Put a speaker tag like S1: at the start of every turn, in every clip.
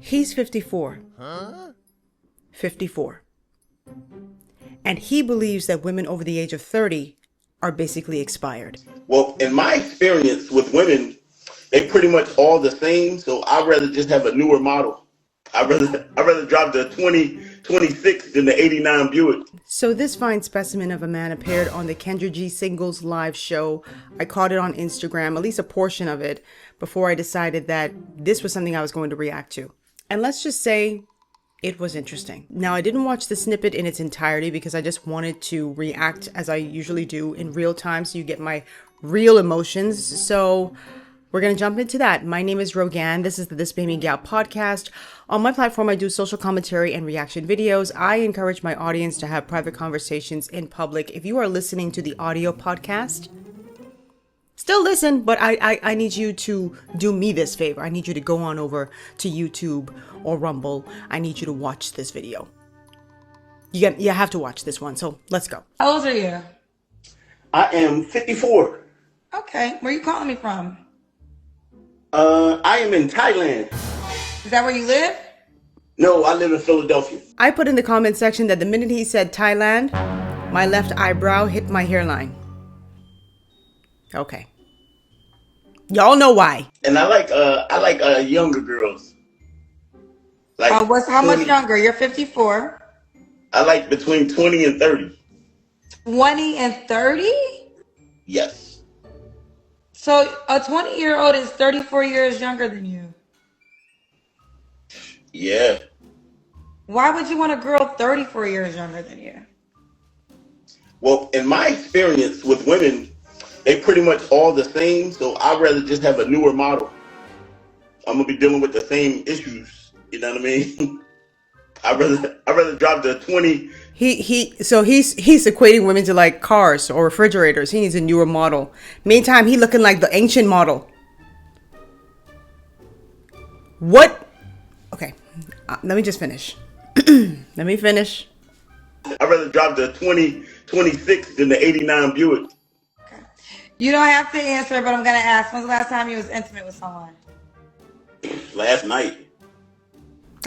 S1: He's 54. 54. And he believes that women over the age of 30 are basically expired.
S2: Well, in my experience with women, they pretty much all the same. So I'd rather just have a newer model. I'd rather drive the 2026 than the 89 Buick.
S1: So this fine specimen of a man appeared on the Kendra G Singles live show. I caught it on Instagram, at least a portion of it, before I decided that this was something I was going to react to. And let's just say it was interesting. Now, I didn't watch the snippet in its entirety because I just wanted to react as I usually do in real time, so you get my real emotions. So we're going to jump into that. My name is Roan. This is the Bahamian Gyal podcast. On my platform, I do social commentary and reaction videos. I encourage my audience to have private conversations in public. If you are listening to the audio podcast, still listen, but I need you to do me this favor. I need you to go on over to YouTube or Rumble. I need you to watch this video. You have to watch this one, so let's go.
S3: How old are you?
S2: I am 54.
S3: Okay, where are you calling me from?
S2: I am in Thailand.
S3: Is that where you live?
S2: No, I live in Philadelphia.
S1: I put in the comment section that the minute he said Thailand, my left eyebrow hit my hairline. Okay. Y'all know why.
S2: And I like younger girls. Like
S3: How much younger? You're 54.
S2: I like between 20 and 30.
S3: 20 and 30?
S2: Yes.
S3: So a 20-year-old is 34 years younger than you.
S2: Yeah.
S3: Why would you want a girl 34 years younger than you?
S2: Well, in my experience with women, they pretty much all the same. So I'd rather just have a newer model. I'm gonna be dealing with the same issues. You know what I mean? I'd rather drive the 20.
S1: He's equating women to like cars or refrigerators. He needs a newer model. Meantime, he looking like the ancient model. What? Okay, let me just finish. Let me finish.
S2: I'd rather drive the 2026 than the 89 Buick.
S3: Okay. You don't have to answer, but I'm gonna ask. When's the last time you was intimate with someone?
S2: Last night.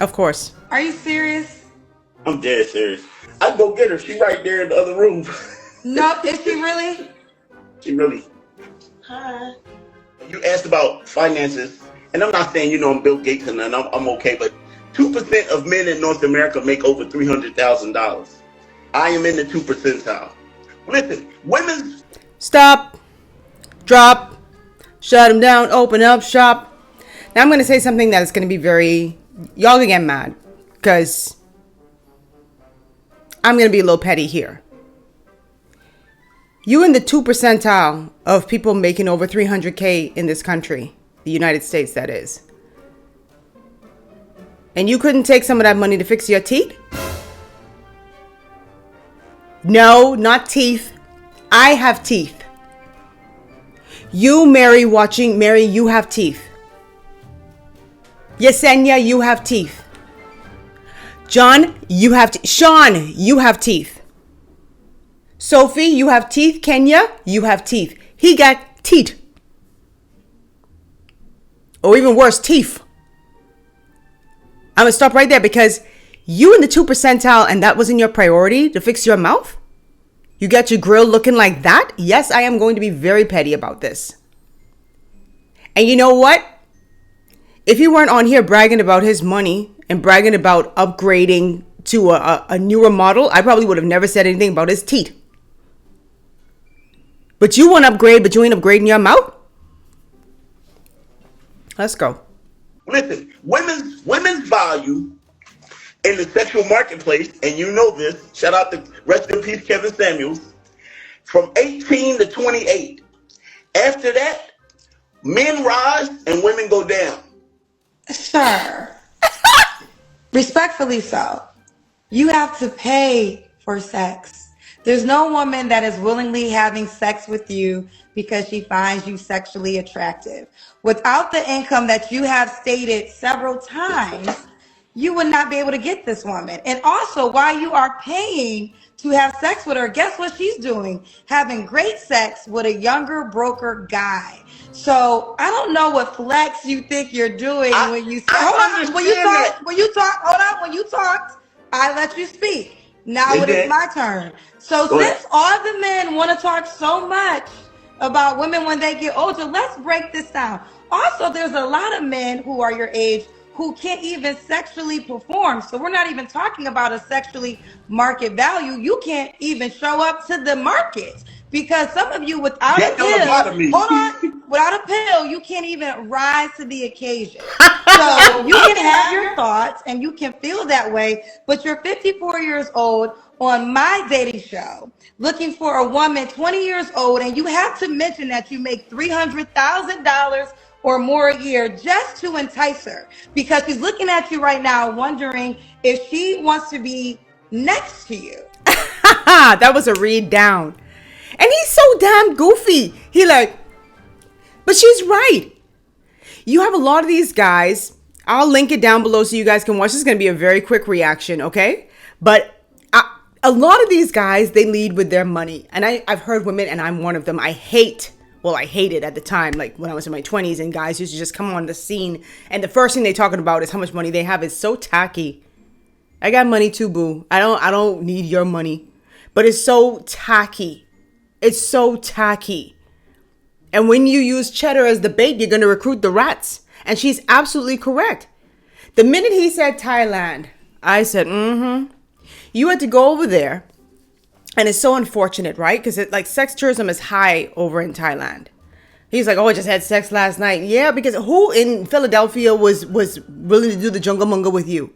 S1: Of course.
S3: Are you serious?
S2: I'm dead serious. I'd go get her. She right there in the other room.
S3: No, is she really?
S2: She really.
S3: Hi.
S2: You asked about finances, and I'm not saying, I'm Bill Gates and I'm okay, but 2% of men in North America make over $300,000. I am in the 2 percentile. Listen, women's...
S1: Stop. Drop. Shut him down. Open up shop. Now I'm going to say something that is going to be very... Y'all gonna get mad because I'm going to be a little petty here. You in the 2 percentile of people making over 300K in this country, the United States, that is. And you couldn't take some of that money to fix your teeth? No, not teeth. I have teeth. You, Mary, you have teeth. Yesenia, you have teeth. John, you have teeth. Sean, you have teeth. Sophie, you have teeth. Kenya, you have teeth. He got teeth. Or even worse, teeth. I'm going to stop right there because you in the 2 percentile and that wasn't your priority to fix your mouth? You got your grill looking like that? Yes, I am going to be very petty about this. And you know what? If he weren't on here bragging about his money and bragging about upgrading to a newer model, I probably would have never said anything about his teeth. But you want to upgrade, but you ain't upgrading your mouth? Let's go.
S2: Listen, women's value in the sexual marketplace, and you know this, shout out to rest in peace Kevin Samuels, from 18 to 28. After that, men rise and women go down.
S3: Sir, respectfully so, you have to pay for sex. There's no woman that is willingly having sex with you because she finds you sexually attractive. Without the income that you have stated several times, you would not be able to get this woman. And also, while you are paying to have sex with her, guess what she's doing? Having great sex with a younger broker guy. So I don't know what flex you think you're doing when you say, hold on, when you start when you talk, hold on, when you talked, I let you speak. Now it is my turn. So since all the men want to talk so much about women when they get older, let's break this down. Also, there's a lot of men who are your age who can't even sexually perform. So we're not even talking about a sexually market value. You can't even show up to the market because some of you without a pill, hold on, without a pill, you can't even rise to the occasion. So you can have your thoughts and you can feel that way, but you're 54 years old on my dating show looking for a woman 20 years old, and you have to mention that you make $300,000 or more a year just to entice her, because she's looking at you right now wondering if she wants to be next to you.
S1: That was a read down. And he's so damn goofy. He like, but she's right. You have a lot of these guys. I'll link it down below so you guys can watch. This is going to be a very quick reaction, okay? But a lot of these guys, they lead with their money. And I've heard women, and I'm one of them, I hated at the time, like when I was in my 20s, and guys used to just come on the scene. And the first thing they talking about is how much money they have. Is so tacky. I got money too, boo. I don't need your money. But it's so tacky. It's so tacky. And when you use cheddar as the bait, you're going to recruit the rats. And she's absolutely correct. The minute he said Thailand, I said, You had to go over there. And it's so unfortunate, right? Because like sex tourism is high over in Thailand. He's like, oh, I just had sex last night. Yeah, because who in Philadelphia was willing to do the jungle munga with you?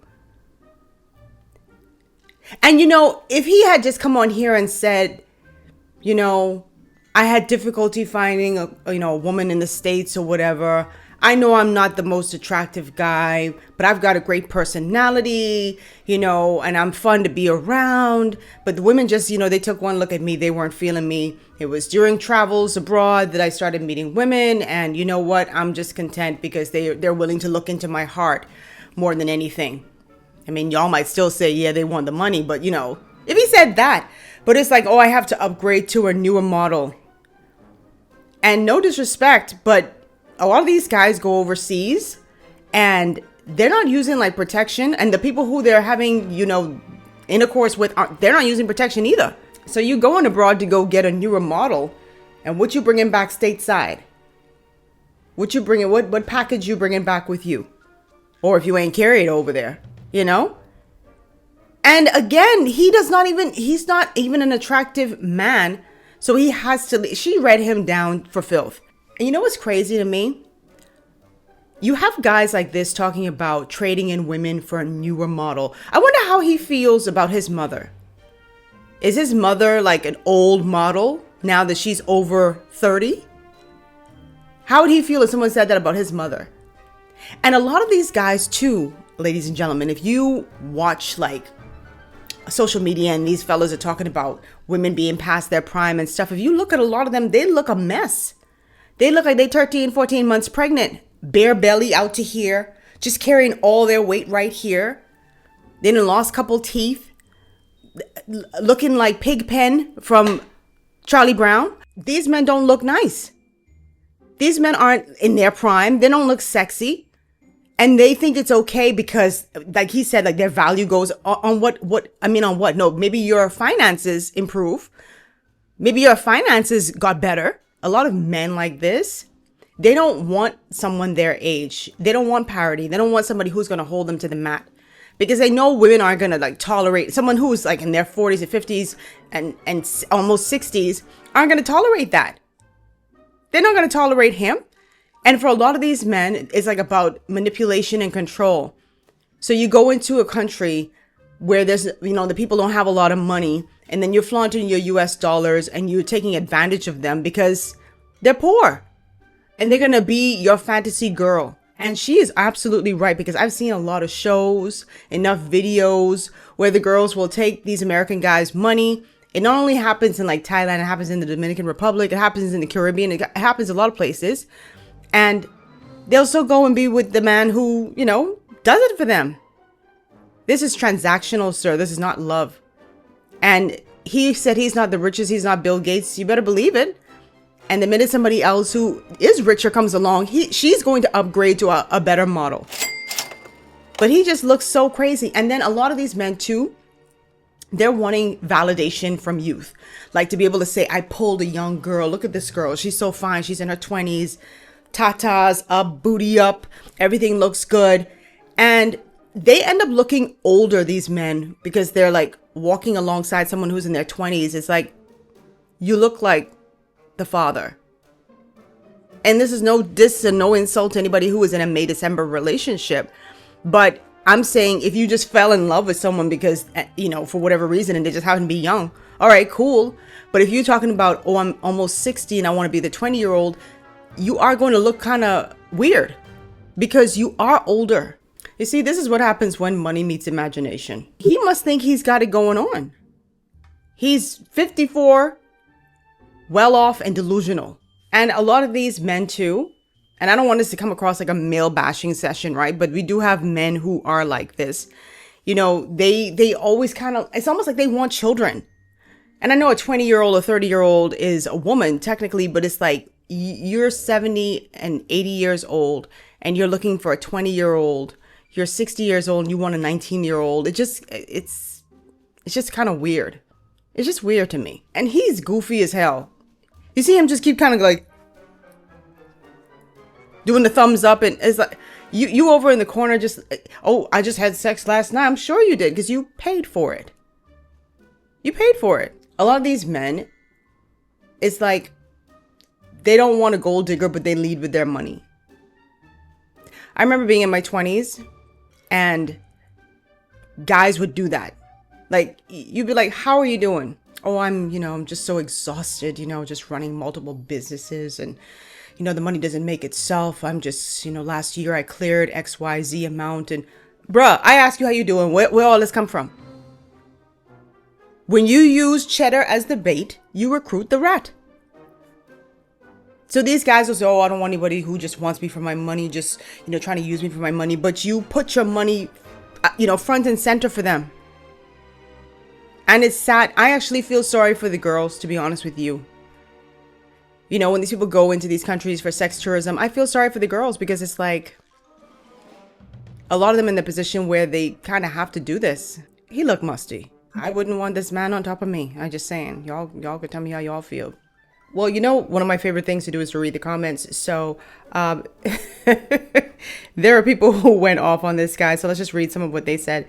S1: And, if he had just come on here and said, I had difficulty finding a woman in the States or whatever. I know I'm not the most attractive guy, but I've got a great personality, and I'm fun to be around. But the women just, they took one look at me. They weren't feeling me. It was during travels abroad that I started meeting women. And you know what? I'm just content because they're willing to look into my heart more than anything. I mean, y'all might still say, yeah, they want the money. But, if he said that, but it's like, oh, I have to upgrade to a newer model. And no disrespect, but a lot of these guys go overseas and they're not using like protection. And the people who they're having, intercourse with, they're not using protection either. So you going abroad to go get a newer model. And what you bringing back stateside? What you bringing, what package you bringing back with you? Or if you ain't carried over there, And again, he's not even an attractive man. So he has to, she read him down for filth. And you know what's crazy to me? You have guys like this talking about trading in women for a newer model. I wonder how he feels about his mother. Is his mother like an old model now that she's over 30? How would he feel if someone said that about his mother? And a lot of these guys too, ladies and gentlemen, if you watch like social media and these fellas are talking about women being past their prime and stuff, if you look at a lot of them, they look a mess. They look like they 13, 14 months pregnant, bare belly out to here, just carrying all their weight right here. They done lost a couple teeth, looking like Pigpen from Charlie Brown. These men don't look nice. These men aren't in their prime. They don't look sexy. And they think it's okay because, like he said, like their value goes on what? No, maybe your finances improve. Maybe your finances got better. A lot of men like this, they don't want someone their age. They don't want parity. They don't want somebody who's going to hold them to the mat because they know women aren't going to like tolerate someone who's like in their 40s and 50s and almost 60s aren't going to tolerate that. They're not going to tolerate him. And for a lot of these men, it's like about manipulation and control. So you go into a country where there's, the people don't have a lot of money, and then you're flaunting your US dollars and you're taking advantage of them because they're poor and they're going to be your fantasy girl. And she is absolutely right, because I've seen a lot of shows, enough videos where the girls will take these American guys' money. It not only happens in like Thailand, it happens in the Dominican Republic, it happens in the Caribbean, it happens a lot of places. And they'll still go and be with the man who, does it for them. This is transactional, sir. This is not love. And he said he's not the richest. He's not Bill Gates. You better believe it. And the minute somebody else who is richer comes along, she's going to upgrade to a better model. But he just looks so crazy. And then a lot of these men too, they're wanting validation from youth. Like to be able to say, I pulled a young girl. Look at this girl. She's so fine. She's in her 20s. Tatas up, booty up. Everything looks good. And they end up looking older, these men, because they're like walking alongside someone who's in their 20s. It's like, you look like the father. And this is no diss and no insult to anybody who is in a May-December relationship. But I'm saying if you just fell in love with someone because, you know, for whatever reason, and they just happen to be young, all right, cool. But if you're talking about, oh, I'm almost 60 and I want to be the 20-year-old, you are going to look kind of weird because you are older. You see, this is what happens when money meets imagination. He must think he's got it going on. He's 54, well off and delusional. And a lot of these men too, and I don't want this to come across like a male bashing session, right? But we do have men who are like this. You know, they always kind of, it's almost like they want children. And I know a 20-year-old or 30-year-old is a woman technically, but it's like you're 70 and 80 years old and you're looking for a 20-year-old. You're 60 years old and you want a 19-year-old. It's just kind of weird. It's just weird to me. And he's goofy as hell. You see him just keep kind of like doing the thumbs up, and it's like you over in the corner just, oh, I just had sex last night. I'm sure you did because you paid for it. You paid for it. A lot of these men, it's like they don't want a gold digger, but they lead with their money. I remember being in my 20s and guys would do that. Like, you'd be like, how are you doing? Oh, I'm just so exhausted, just running multiple businesses and, the money doesn't make itself. I'm just, last year I cleared XYZ amount and bruh, I ask you how you doing. Where all this come from? When you use cheddar as the bait, you recruit the rat. So these guys will say, oh, I don't want anybody who just wants me for my money, just, trying to use me for my money. But you put your money, front and center for them. And it's sad. I actually feel sorry for the girls, to be honest with you. When these people go into these countries for sex tourism, I feel sorry for the girls because it's like a lot of them in the position where they kind of have to do this. He looked musty. I wouldn't want this man on top of me. I'm just saying. Y'all could tell me how y'all feel. Well, one of my favorite things to do is to read the comments. So there are people who went off on this guy. So let's just read some of what they said.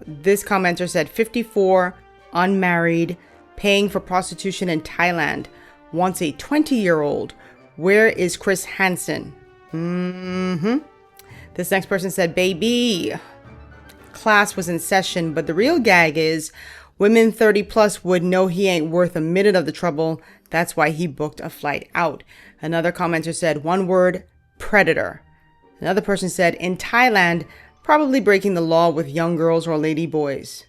S1: This commenter said, 54, unmarried, paying for prostitution in Thailand, wants a 20-year-old. Where is Chris Hansen? This next person said, baby, class was in session, but the real gag is women 30 plus would know he ain't worth a minute of the trouble. That's why he booked a flight out. Another commenter said, one word, predator. Another person said, in Thailand, probably breaking the law with young girls or lady boys.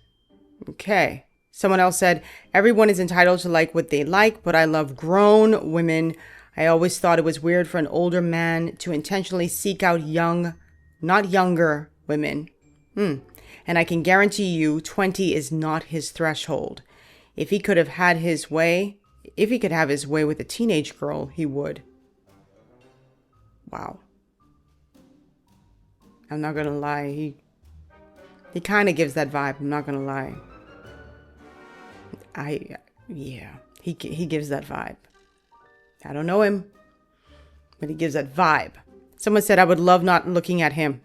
S1: Okay. Someone else said, everyone is entitled to like what they like, but I love grown women. I always thought it was weird for an older man to intentionally seek out young, not younger women. And I can guarantee you 20 is not his threshold. If he could have his way with a teenage girl, he would. Wow. I'm not going to lie. He kind of gives that vibe. I'm not going to lie. He gives that vibe. I don't know him, but he gives that vibe. Someone said, I would love not looking at him.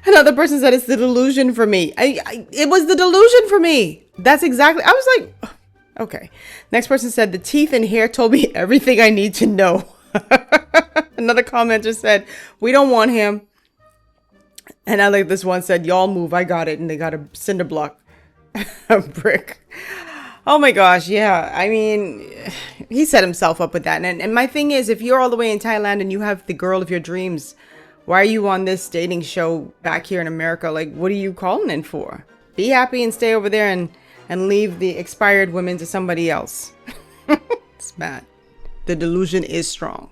S1: Another person said, it's the delusion for me. It was the delusion for me. That's exactly, I was like, okay. Next person said, the teeth and hair told me everything I need to know. Another commenter said, we don't want him. And I like this one said, y'all move, I got it. And they got a cinder block. A brick. Oh my gosh, yeah. I mean, he set himself up with that. And my thing is, if you're all the way in Thailand and you have the girl of your dreams, why are you on this dating show back here in America? Like, what are you calling in for? Be happy and stay over there and leave the expired women to somebody else. It's bad. The delusion is strong.